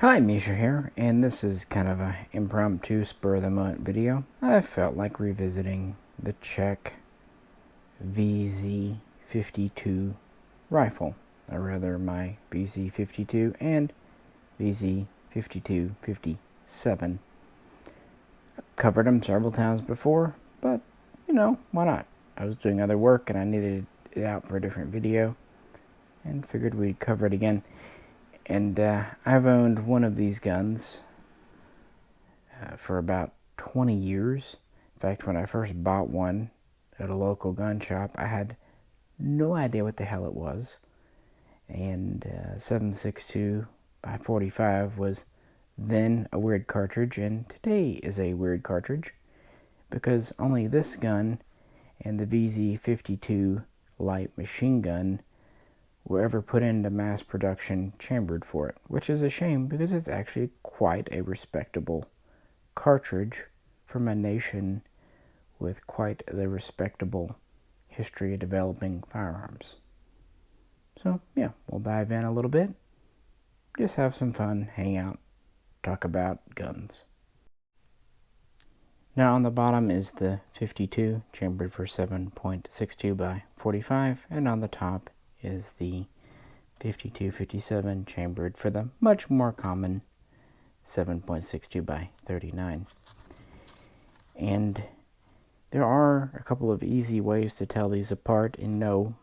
Hi, Misha here, and this is kind of an impromptu spur-of-the-moment video. I felt like revisiting the Czech Vz.52 rifle, or rather my Vz.52 and Vz.52-57. I've covered them several times before, but you know, why not? I was doing other work and I needed it out for a different video, and figured we'd cover it again. And I've owned one of these guns for about 20 years. In fact, when I first bought one at a local gun shop, I had no idea what the hell it was. And 7.62 by 45 was then a weird cartridge, and today is a weird cartridge, because only this gun and the Vz.52 light machine gun were ever put into mass production chambered for it, which is a shame because it's actually quite a respectable cartridge from a nation with quite the respectable history of developing firearms. So yeah, we'll dive in a little bit, just have some fun, hang out, talk about guns. Now on the bottom is the 52 chambered for 7.62 by 45, and on the top is the 52-57 chambered for the much more common 7.62 by 39. And there are a couple of easy ways to tell these apart and know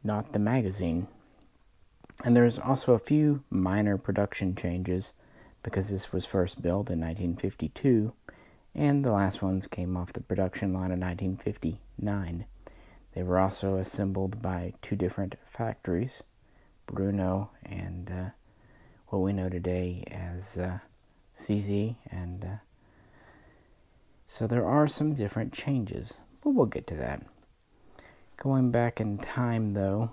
not the magazine. And there's also a few minor production changes because this was first built in 1952 and the last ones came off the production line in 1959. They were also assembled by two different factories, Bruno and what we know today as CZ, and so there are some different changes, but we'll get to that. Going back in time though,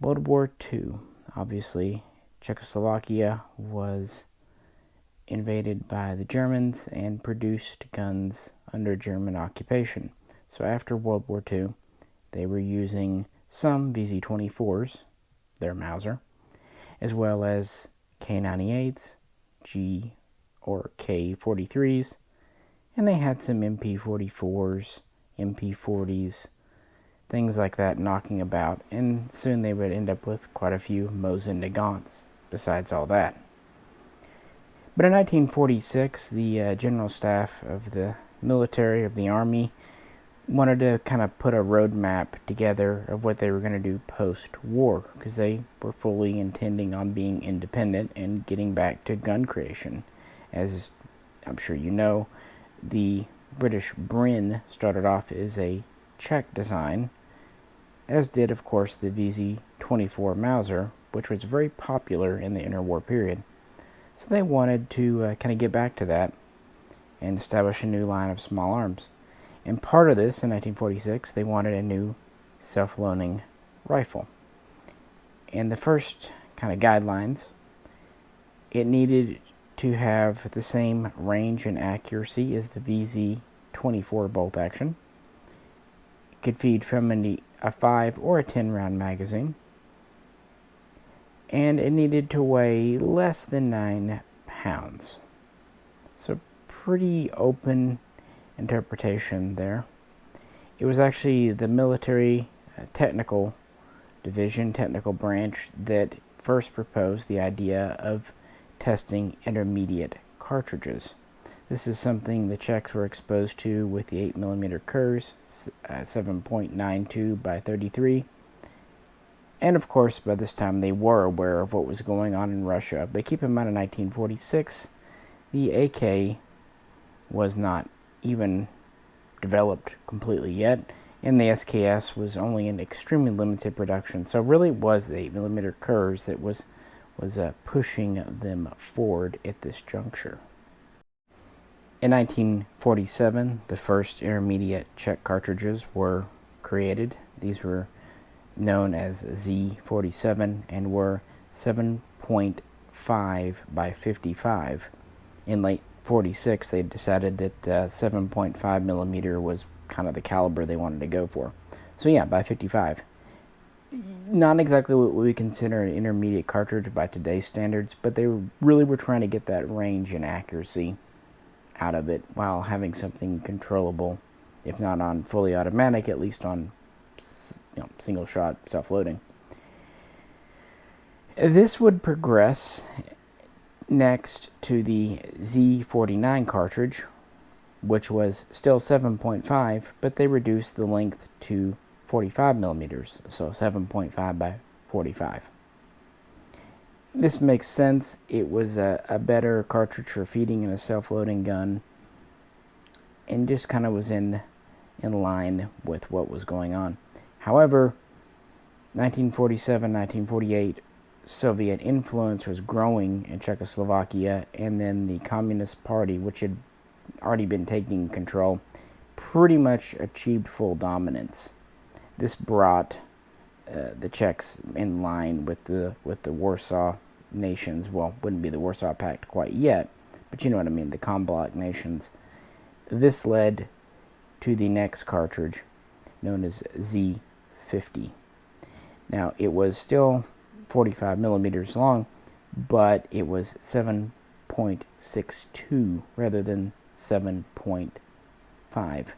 World War II, obviously Czechoslovakia was invaded by the Germans and produced guns under German occupation. So after World War II, they were using some Vz.24s, their Mauser, as well as K98s, G or K43s, and they had some MP44s, MP40s, things like that knocking about, and soon they would end up with quite a few Mosin Nagants besides all that. But in 1946, the General Staff of the military, of the Army, wanted to kind of put a roadmap together of what they were going to do post-war, because they were fully intending on being independent and getting back to gun creation. As I'm sure you know, the British Brin started off as a Czech design, as did of course the Vz.24 Mauser, which was very popular in the interwar period. So they wanted to kind of get back to that and establish a new line of small arms. And part of this, in 1946, they wanted a new self-loading rifle. And the first kind of guidelines, it needed to have the same range and accuracy as the Vz.24 bolt action. It could feed from a 5 or a 10 round magazine. And it needed to weigh less than 9 pounds. So pretty open interpretation there. It was actually the military technical division, technical branch, that first proposed the idea of testing intermediate cartridges. This is something the Czechs were exposed to with the 8mm Kurs, 7.92 by 33. And of course, by this time they were aware of what was going on in Russia. But keep in mind, in 1946, the AK was not even developed completely yet, and the SKS was only in extremely limited production. So really it was the 8mm Kurs that was pushing them forward at this juncture. In 1947, the first intermediate Czech cartridges were created. These were known as Z47 and were 7.5 by 55. In late 46, they decided that 7.5mm was kind of the caliber they wanted to go for. So yeah, by 55. Not exactly what we consider an intermediate cartridge by today's standards, but they really were trying to get that range and accuracy out of it while having something controllable, if not on fully automatic, at least on single shot self-loading. This would progress next to the Z49 cartridge, which was still 7.5, but they reduced the length to 45 millimeters, so 7.5 by 45. This makes sense. It was a better cartridge for feeding in a self-loading gun, and just kind of was in line with what was going on. However, 1947, 1948, Soviet influence was growing in Czechoslovakia, and then the Communist Party, which had already been taking control, pretty much achieved full dominance. This brought the Czechs in line with the Warsaw nations. Well, wouldn't be the Warsaw Pact quite yet, but you know what I mean, the Combloc nations. This led to the next cartridge, known as Z50. Now, it was still 45 millimeters long, but it was 7.62 rather than 7.5.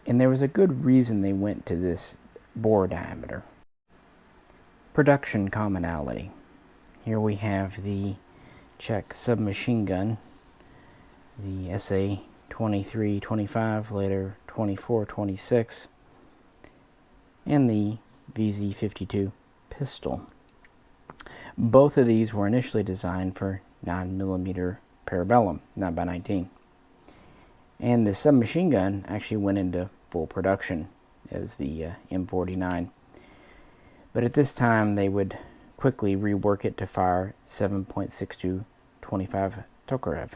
And there was a good reason they went to this bore diameter. Production commonality. Here we have the Czech submachine gun, the SA-2325, later 2426, and the Vz.52 pistol. Both of these were initially designed for 9mm parabellum, 9x19. And the submachine gun actually went into full production as the M49. But at this time, they would quickly rework it to fire 7.62 25 Tokarev,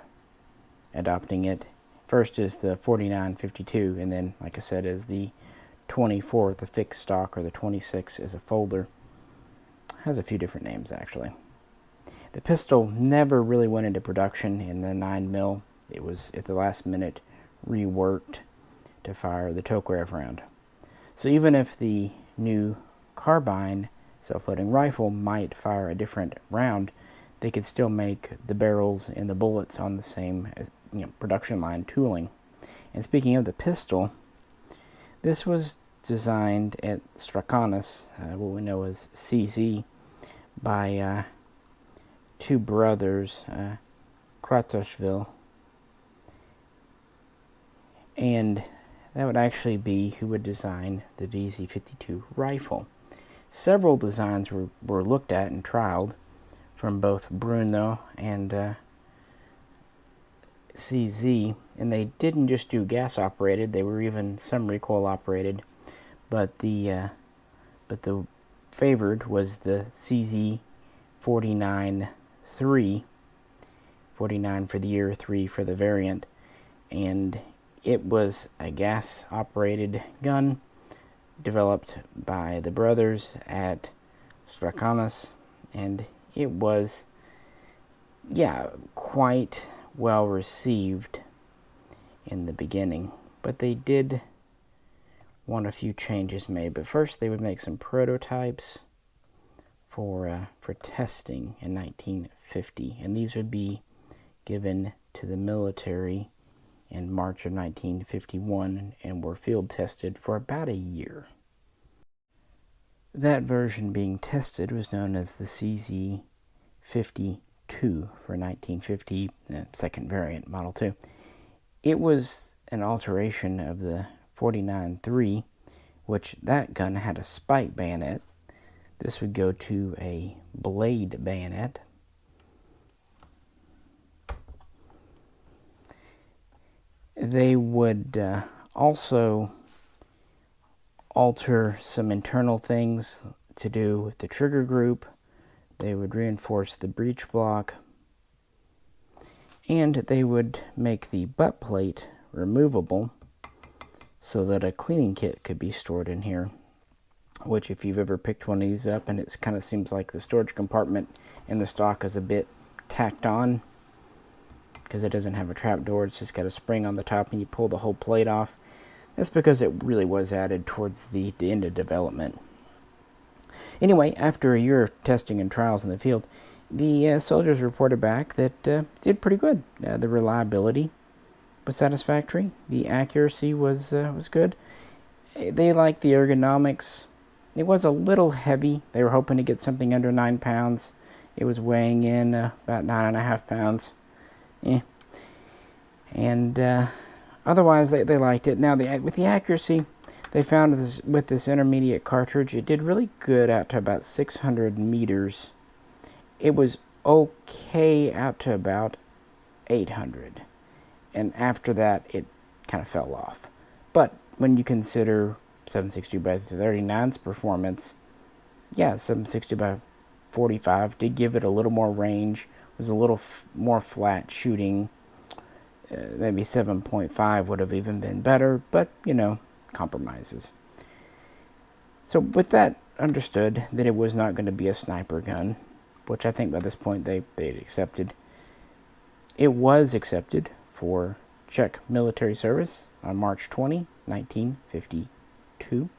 adopting it first as the 49-52, and then, like I said, as the 24, the fixed stock, or the 26 as a folder. Has a few different names, actually. The pistol never really went into production in the 9mm. It was, at the last minute, reworked to fire the Tokarev round. So even if the new carbine self-loading rifle might fire a different round, they could still make the barrels and the bullets on the same production line tooling. And speaking of the pistol, this was designed at Strakonis, what we know as CZ, by two brothers, Kratoshvili, and that would actually be who would design the Vz.52 rifle. Several designs were looked at and trialed from both Bruno and CZ, and they didn't just do gas operated, they were even some recoil operated, but the favored was the CZ 49-3, 49 for the year, 3 for the variant, and it was a gas-operated gun developed by the brothers at Strakonis, and it was, quite well received in the beginning. But they did want a few changes made. But first, they would make some prototypes for testing in 1950, and these would be given to the military in March of 1951 and were field tested for about a year. That version being tested was known as the CZ-52 for 1950, second variant, Model 2. It was an alteration of the 49-3, which that gun had a spike bayonet. This would go to a blade bayonet. They would also alter some internal things to do with the trigger group. They would reinforce the breech block, and they would make the butt plate removable so that a cleaning kit could be stored in here, which, if you've ever picked one of these up and it kind of seems like the storage compartment in the stock is a bit tacked on because it doesn't have a trap door, it's just got a spring on the top and you pull the whole plate off. That's because it really was added towards the end of development. Anyway, after a year of testing and trials in the field, the soldiers reported back that did pretty good. The reliability was satisfactory. The accuracy was good. They liked the ergonomics. It was a little heavy. They were hoping to get something under 9 pounds. It was weighing in about 9.5 pounds. And otherwise, they liked it. Now, with the accuracy, they found with this intermediate cartridge, it did really good out to about 600 meters. It was okay out to about 800. And after that, it kind of fell off. But when you consider 7.62 by 39's performance, yeah, 7.62 by 45 did give it a little more range, was a little more flat shooting. Maybe 7.5 would have even been better, but, you know, compromises. So with that understood, that it was not going to be a sniper gun, which I think by this point they'd accepted. It was accepted for Czech military service on March 20, 1952,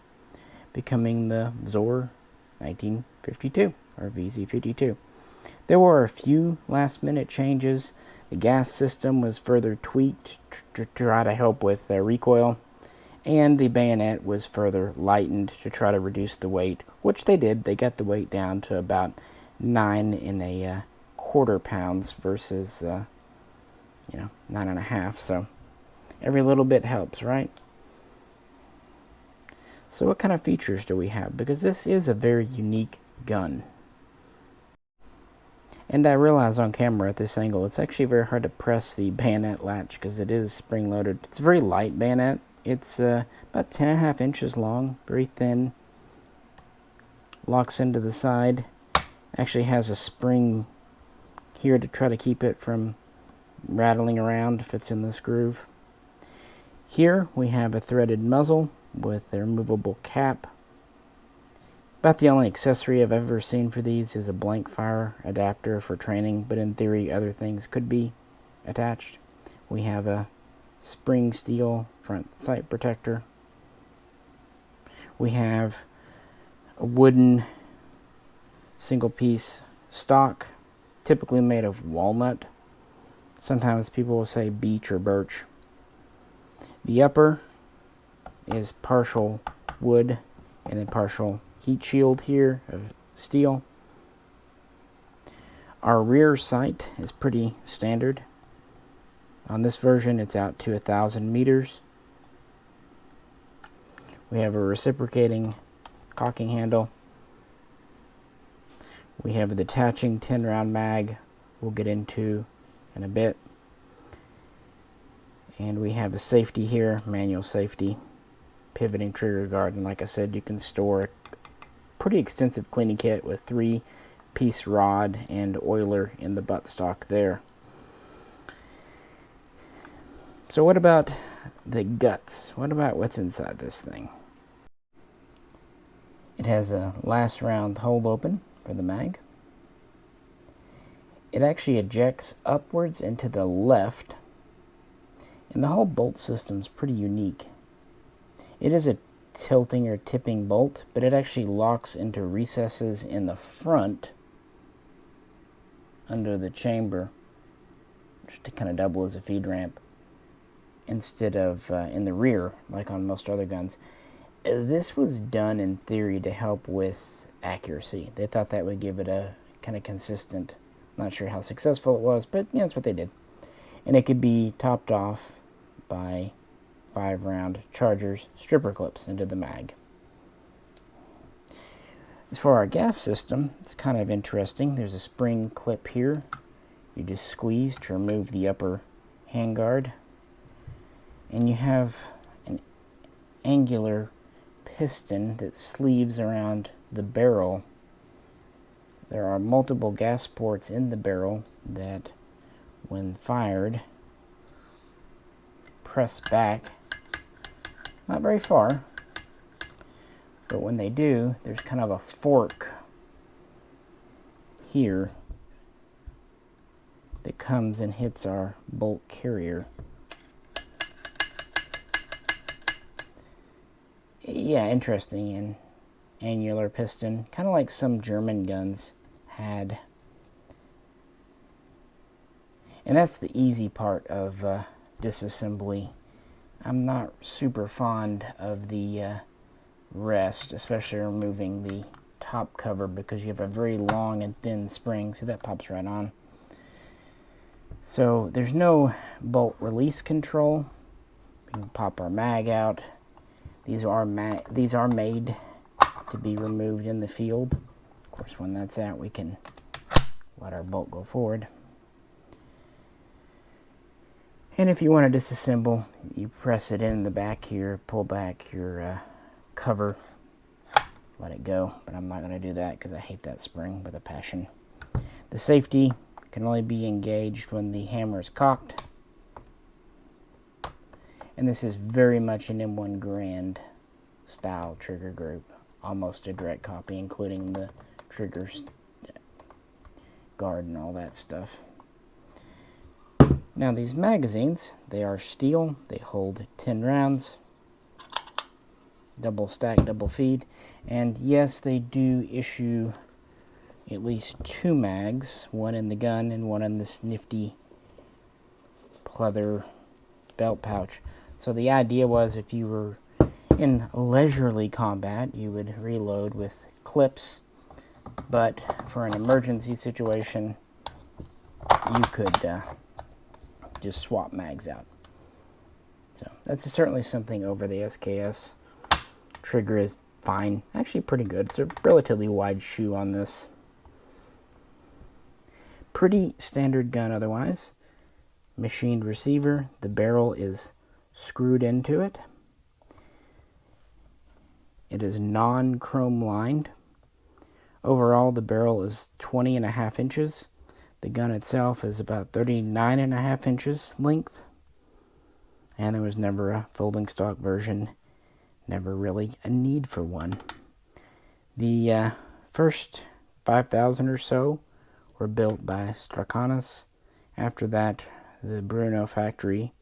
becoming the Vzor 1952, or Vz.52. There were a few last-minute changes. The gas system was further tweaked to try to help with recoil, and the bayonet was further lightened to try to reduce the weight, which they did. They got the weight down to about 9.25 pounds versus 9.5. So every little bit helps, right? So what kind of features do we have? Because this is a very unique gun. And I realize on camera at this angle, it's actually very hard to press the bayonet latch because it is spring-loaded. It's a very light bayonet. It's about 10.5 inches long, very thin. Locks into the side. Actually has a spring here to try to keep it from rattling around if it's in this groove. Here we have a threaded muzzle with a removable cap. About the only accessory I've ever seen for these is a blank fire adapter for training, but in theory other things could be attached. We have a spring steel front sight protector. We have a wooden single piece stock, typically made of walnut. Sometimes people will say beech or birch. The upper is partial wood and then partial heat shield here of steel. Our rear sight is pretty standard. On this version, it's out to 1,000 meters. We have a reciprocating cocking handle. We have a detaching 10-round mag we'll get into in a bit. And we have a safety here, manual safety, pivoting trigger guard. And like I said, you can store a pretty extensive cleaning kit with 3-piece rod and oiler in the buttstock there. So what about the guts? What about what's inside this thing? It has a last round hole open for the mag. It actually ejects upwards and to the left, and the whole bolt system is pretty unique. It is a tilting or tipping bolt, but it actually locks into recesses in the front under the chamber, just to kind of double as a feed ramp, instead of in the rear like on most other guns. This was done in theory to help with accuracy. They thought that would give it a kind of consistent, not sure how successful it was, but yeah, that's what they did. And it could be topped off by 5-round chargers, stripper clips into the mag. As for our gas system, it's kind of interesting. There's a spring clip here. You just squeeze to remove the upper handguard. And you have an angular piston that sleeves around the barrel. There are multiple gas ports in the barrel that, when fired, press back, not very far, but when they do, there's kind of a fork here that comes and hits our bolt carrier. Yeah, interesting annular piston, kind of like some German guns had. And that's the easy part of disassembly. I'm not super fond of the rest, especially removing the top cover, because you have a very long and thin spring. See, that pops right on. So there's no bolt release control. We can pop our mag out. These are made to be removed in the field. Of course, when that's out, we can let our bolt go forward. And if you want to disassemble, you press it in the back here, pull back your cover, let it go. But I'm not going to do that because I hate that spring with a passion. The safety can only be engaged when the hammer is cocked. And this is very much an M1 Garand style trigger group. Almost a direct copy, including the trigger guard and all that stuff. Now these magazines, they are steel. They hold 10 rounds. Double stack, double feed. And yes, they do issue at least 2 mags. One in the gun and one in this nifty pleather belt pouch. So the idea was, if you were in leisurely combat, you would reload with clips. But for an emergency situation, you could just swap mags out. So that's certainly something over the SKS. Trigger is fine, actually pretty good. It's a relatively wide shoe on this. Pretty standard gun otherwise. Machined receiver. The barrel is screwed into it. It is non-chrome lined. Overall, the barrel is 20.5 inches. The gun itself is about 39.5 inches length. And there was never a folding stock version. Never really a need for one. The first 5,000 or so were built by Strakonis. After that, the Brno factory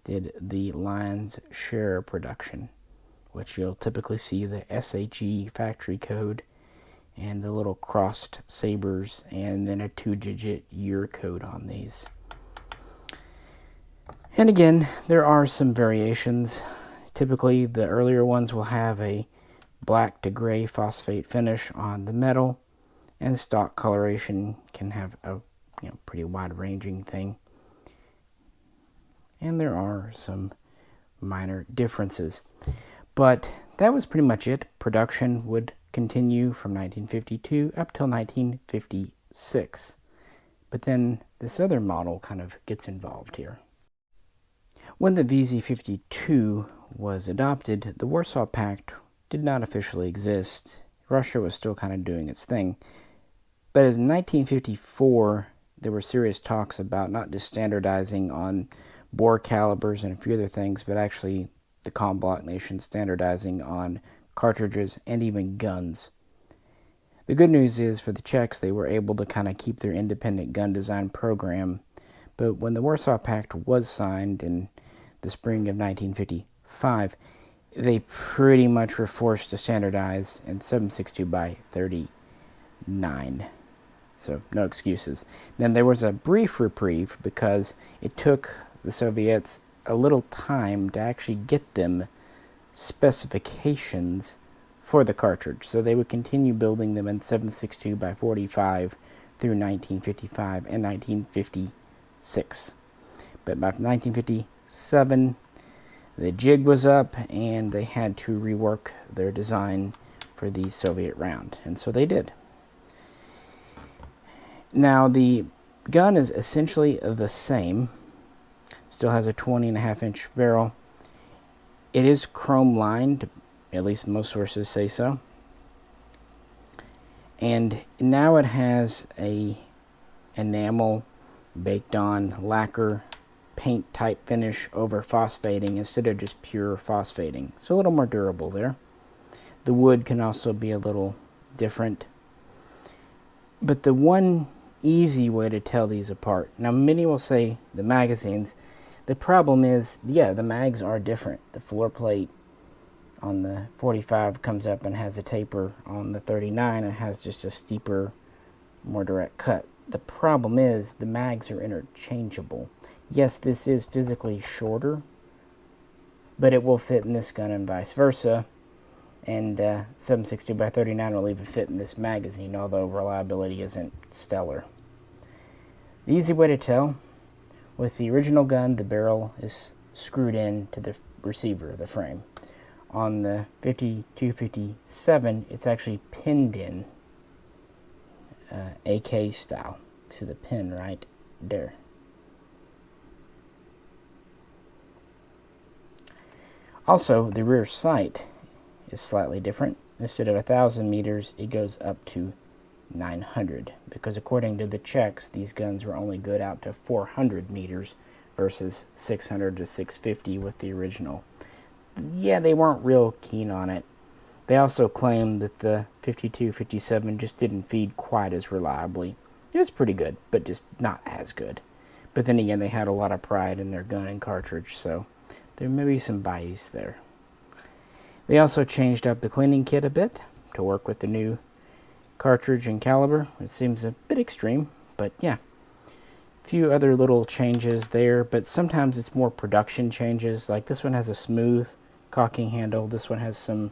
did the lion's share production, which you'll typically see the SHE factory code and the little crossed sabers, and then a 2-digit year code on these. And again, there are some variations. Typically, the earlier ones will have a black to gray phosphate finish on the metal, and stock coloration can have a pretty wide-ranging thing. And there are some minor differences. But that was pretty much it. Production would continue from 1952 up till 1956. But then this other model kind of gets involved here. When the Vz.52 was adopted, the Warsaw Pact did not officially exist. Russia was still kind of doing its thing. But in 1954, there were serious talks about not just standardizing on bore calibers and a few other things, but actually the comm block nation standardizing on cartridges and even guns. The good news is for the Czechs, they were able to kind of keep their independent gun design program. But when the Warsaw Pact was signed in the spring of 1955, they pretty much were forced to standardize in 7.62 by 39. So no excuses. Then there was a brief reprieve because it took the Soviets a little time to actually get them specifications for the cartridge. So they would continue building them in 7.62 by 45 through 1955 and 1956. But by 1957, the jig was up and they had to rework their design for the Soviet round. And so they did. Now the gun is essentially the same. Still has a 20.5 inch barrel. It is chrome lined, at least most sources say so. And now it has a enamel baked on lacquer paint type finish over phosphating instead of just pure phosphating. So a little more durable there. The wood can also be a little different. But the one easy way to tell these apart, now many will say the magazines. The problem is, yeah, the mags are different. The floor plate on the 45 comes up and has a taper. On the 39 it has just a steeper, more direct cut. The problem is the mags are interchangeable. Yes, this is physically shorter, but it will fit in this gun and vice versa. And 7.62 by 39 will even fit in this magazine, although reliability isn't stellar. The easy way to tell, with the original gun, the barrel is screwed in to the receiver, the frame. On the 52-57, it's actually pinned in, AK style. See the pin right there. Also, the rear sight is slightly different. Instead of 1,000 meters, it goes up to 900, because according to the Czechs, these guns were only good out to 400 meters versus 600 to 650 with the original. Yeah, they weren't real keen on it. They also claimed that the 52-57 just didn't feed quite as reliably. It was pretty good, but just not as good. But then again, they had a lot of pride in their gun and cartridge, so there may be some bias there. They also changed up the cleaning kit a bit to work with the new cartridge and caliber. It seems a bit extreme, but yeah. A few other little changes there, but sometimes it's more production changes. Like this one has a smooth cocking handle. This one has some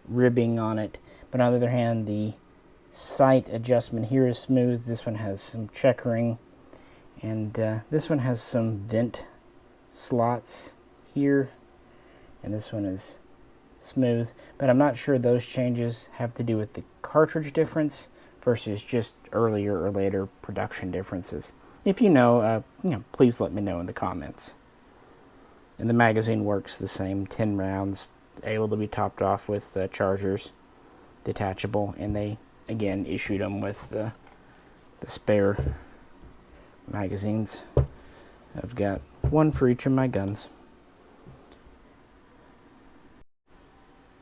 ribbing on it. But on the other hand, the sight adjustment here is smooth. This one has some checkering. And this one has some vent slots here. And this one is smooth. But I'm not sure those changes have to do with the cartridge difference versus just earlier or later production differences. If you know, please let me know in the comments. And the magazine works the same, 10 rounds, able to be topped off with chargers, detachable, and they, again, issued them with the spare magazines. I've got one for each of my guns.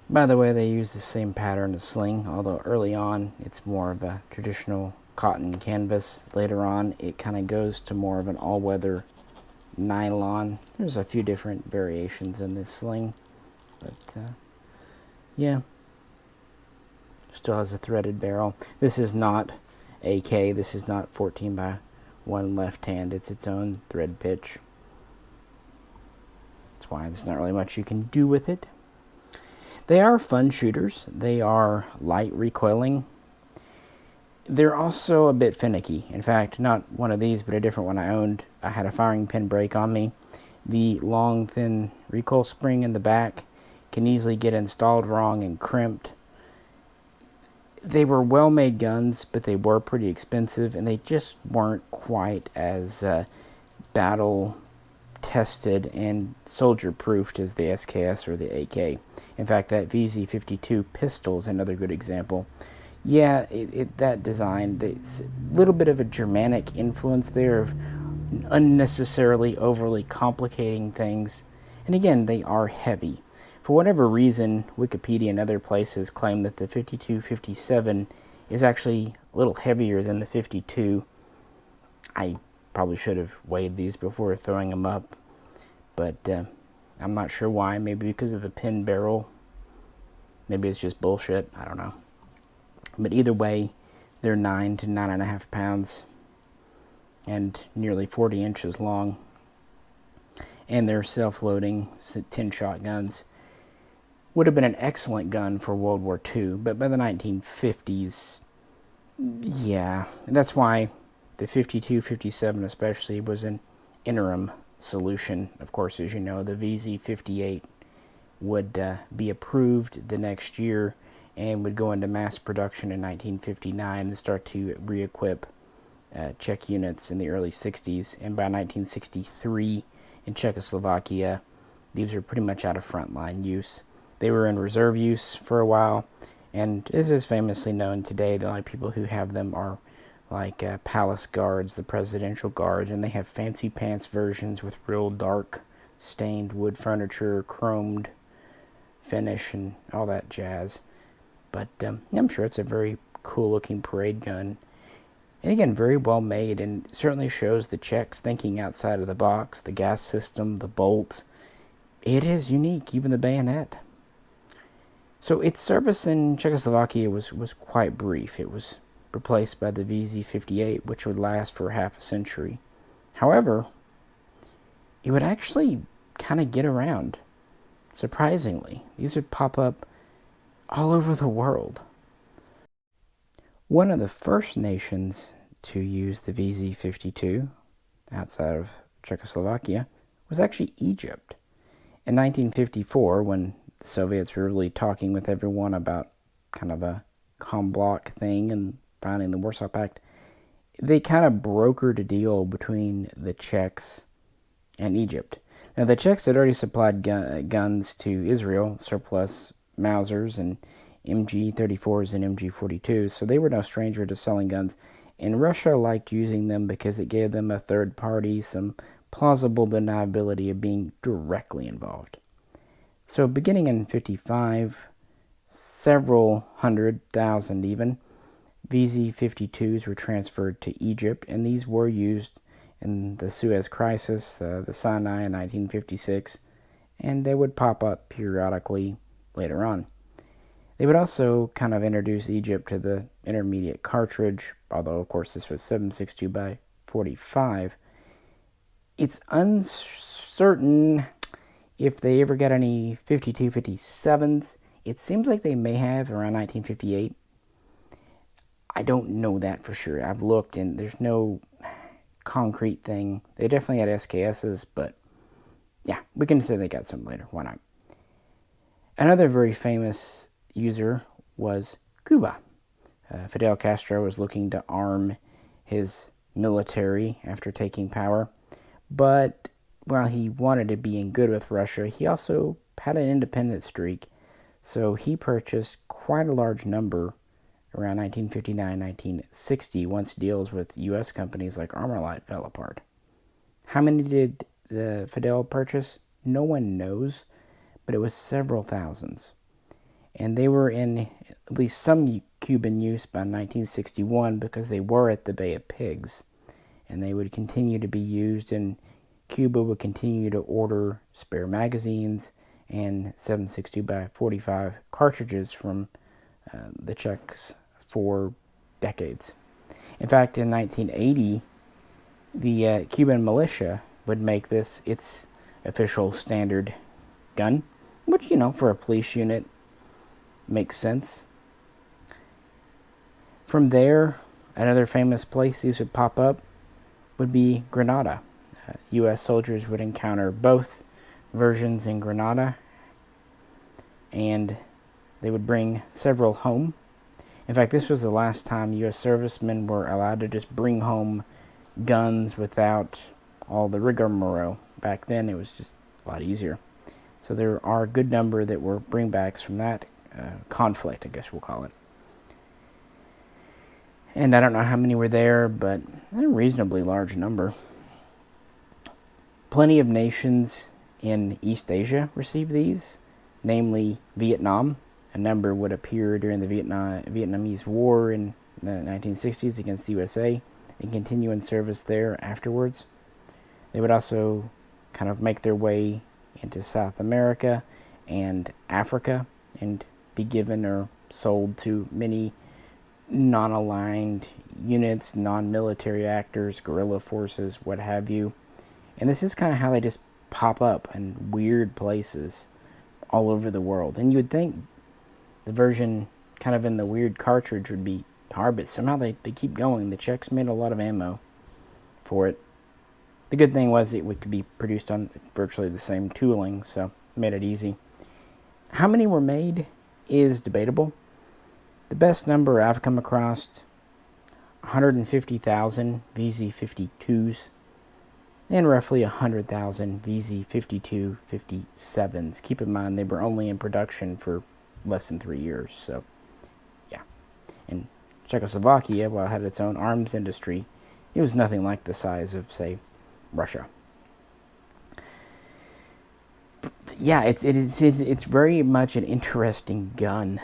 By the way, they use the same pattern as sling, although early on it's more of a traditional cotton canvas. Later on it kind of goes to more of an all-weather nylon. There's a few different variations in this sling, but yeah, still has a threaded barrel. This is not AK, this is not 14 by 1 left hand, it's its own thread pitch. That's why there's not really much you can do with it. They are fun shooters. They are light recoiling. They're also a bit finicky. In fact, not one of these, but a different one I owned. I had a firing pin break on me. The long, thin recoil spring in the back can easily get installed wrong and crimped. They were well-made guns, but they were pretty expensive, and they just weren't quite as battle-tested and soldier-proofed as the SKS or the AK. In fact, that Vz.52 pistol is another good example. Yeah, that design, there's a little bit of a Germanic influence there of unnecessarily overly complicating things. And again, they are heavy. For whatever reason, Wikipedia and other places claim that the 52-57 is actually a little heavier than the 52. I probably should have weighed these before throwing them up, but I'm not sure why. Maybe because of the pin barrel. Maybe it's just bullshit. I don't know. But either way, they're 9 to 9.5 pounds and nearly 40 inches long. And they're self-loading 10-shot guns. Would have been an excellent gun for World War II, but by the 1950s, yeah. And that's why the 52-57 especially was an interim solution. Of course, as you know, the Vz.58 would be approved the next year and would go into mass production in 1959 and start to re-equip Czech units in the early 60s. And by 1963 in Czechoslovakia, these were pretty much out of frontline use. They were in reserve use for a while, and as is famously known today, the only people who have them are like palace guards, the presidential guards, and they have fancy pants versions with real dark stained wood furniture, chromed finish, and all that jazz. But I'm sure it's a very cool looking parade gun. And again, very well made, and certainly shows the Czechs thinking outside of the box. The gas system, the bolt, it is unique, even the bayonet. So its service in Czechoslovakia was quite brief. It was replaced by the Vz.58, which would last for half a century. However, it would actually kind of get around. Surprisingly, these would pop up all over the world. One of the first nations to use the Vz.52 outside of Czechoslovakia was actually Egypt. In 1954, when the Soviets were really talking with everyone about kind of a comm bloc thing and finding the Warsaw Pact, they kind of brokered a deal between the Czechs and Egypt. Now, the Czechs had already supplied guns to Israel, surplus Mausers and MG-34s and MG-42s, so they were no stranger to selling guns, and Russia liked using them because it gave them a third party some plausible deniability of being directly involved. So beginning in 55, several 100,000 even, Vz.52s were transferred to Egypt, and these were used in the Suez Crisis, the Sinai in 1956, and they would pop up periodically later on. They would also kind of introduce Egypt to the intermediate cartridge, although of course this was 7.62 by 45. It's uncertain if they ever got any 52-57s. It seems like they may have around 1958. I don't know that for sure. I've looked and there's no concrete thing. They definitely had SKSs, but yeah, we can say they got some later. Why not? Another very famous user was Cuba. Fidel Castro was looking to arm his military after taking power, but while he wanted to be in good with Russia, he also had an independent streak, so he purchased quite a large number around 1959-1960 once deals with U.S. companies like Armalite fell apart. How many did the Fidel purchase? No one knows, but it was several thousands. And they were in at least some Cuban use by 1961 because they were at the Bay of Pigs. And they would continue to be used, and Cuba would continue to order spare magazines and 7.62 by 45 cartridges from the Czechs for decades. In fact, in 1980, the Cuban militia would make this its official standard gun, which, you know, for a police unit makes sense. From there, another famous place these would pop up would be Grenada. U.S. soldiers would encounter both versions in Grenada, and they would bring several home. In fact, this was the last time U.S. servicemen were allowed to just bring home guns without all the rigmarole. Back then, it was just a lot easier. So there are a good number that were bringbacks from that conflict, I guess we'll call it. And I don't know how many were there, but a reasonably large number. Plenty of nations in East Asia received these, namely Vietnam. A number would appear during the Vietnamese War in the 1960s against the USA and continue in service there afterwards. They would also kind of make their way into South America and Africa and be given or sold to many non-aligned units, non-military actors, guerrilla forces, what have you. And this is kind of how they just pop up in weird places all over the world. And you would think the version kind of in the weird cartridge would be hard, but somehow they keep going. The Czechs made a lot of ammo for it. The good thing was it could be produced on virtually the same tooling, so it made it easy. How many were made is debatable. The best number I've come across, 150,000 Vz.52s and roughly 100,000 Vz.52 57s. Keep in mind they were only in production for less than 3 years, so yeah. And Czechoslovakia, while it had its own arms industry, it was nothing like the size of, say, Russia. Yeah, it's very much an interesting gun.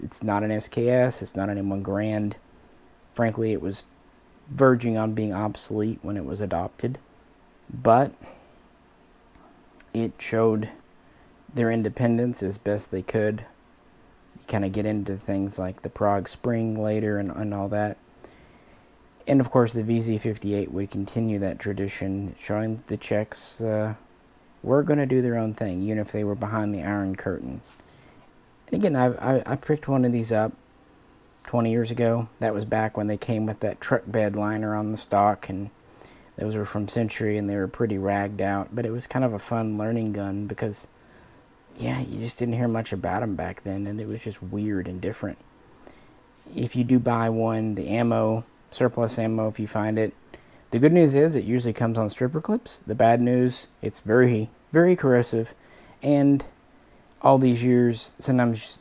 It's not an SKS. It's not an M1 Garand. Frankly, it was verging on being obsolete when it was adopted, but it showed their independence as best they could you kind of get into things like the Prague Spring later and all that. And of course the Vz.58 would continue that tradition, showing the Czechs were going to do their own thing, even if they were behind the Iron Curtain. And again, I picked one of these up 20 years ago. That was back when they came with that truck bed liner on the stock, and those were from Century, and they were pretty ragged out. But it was kind of a fun learning gun because, yeah, you just didn't hear much about them back then, and it was just weird and different. If you do buy one, the ammo, surplus ammo, if you find it, the good news is it usually comes on stripper clips. The bad news, it's very, very corrosive, and all these years, sometimes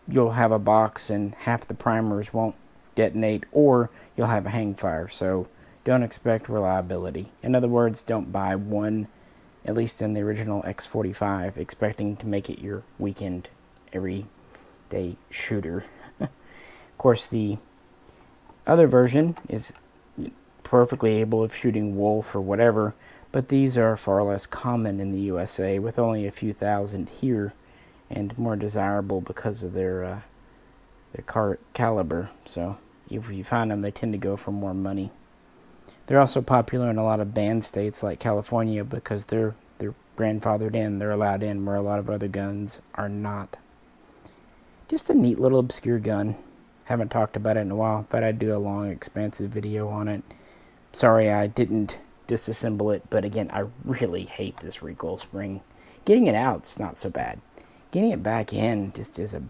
you'll have a box and half the primers won't detonate, or you'll have a hang fire. So don't expect reliability. In other words, don't buy one, at least in the original X45, expecting to make it your weekend, everyday shooter. Of course, the other version is perfectly able of shooting wolf or whatever, but these are far less common in the USA, with only a few thousand here, and more desirable because of their caliber. So if you find them, they tend to go for more money. They're also popular in a lot of banned states like California because they're grandfathered in, they're allowed in, where a lot of other guns are not. Just a neat little obscure gun. Haven't talked about it in a while. Thought I'd do a long, expansive video on it. Sorry I didn't disassemble it, but again, I really hate this recoil spring. Getting it out's not so bad. Getting it back in just is I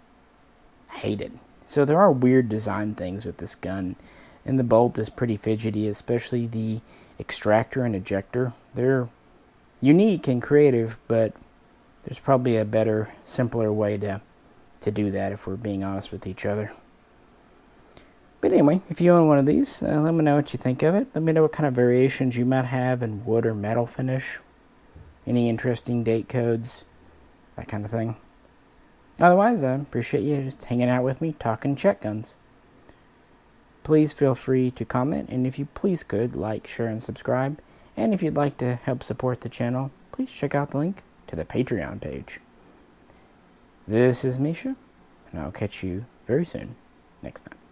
hate it. So there are weird design things with this gun, and the bolt is pretty fidgety, especially the extractor and ejector. They're unique and creative, but there's probably a better, simpler way to do that if we're being honest with each other. But anyway, if you own one of these, let me know what you think of it. Let me know what kind of variations you might have in wood or metal finish. Any interesting date codes, that kind of thing. Otherwise, I appreciate you just hanging out with me, talking Czech guns. Please feel free to comment, and if you please could, like, share, and subscribe. And if you'd like to help support the channel, please check out the link to the Patreon page. This is Misha, and I'll catch you very soon next time.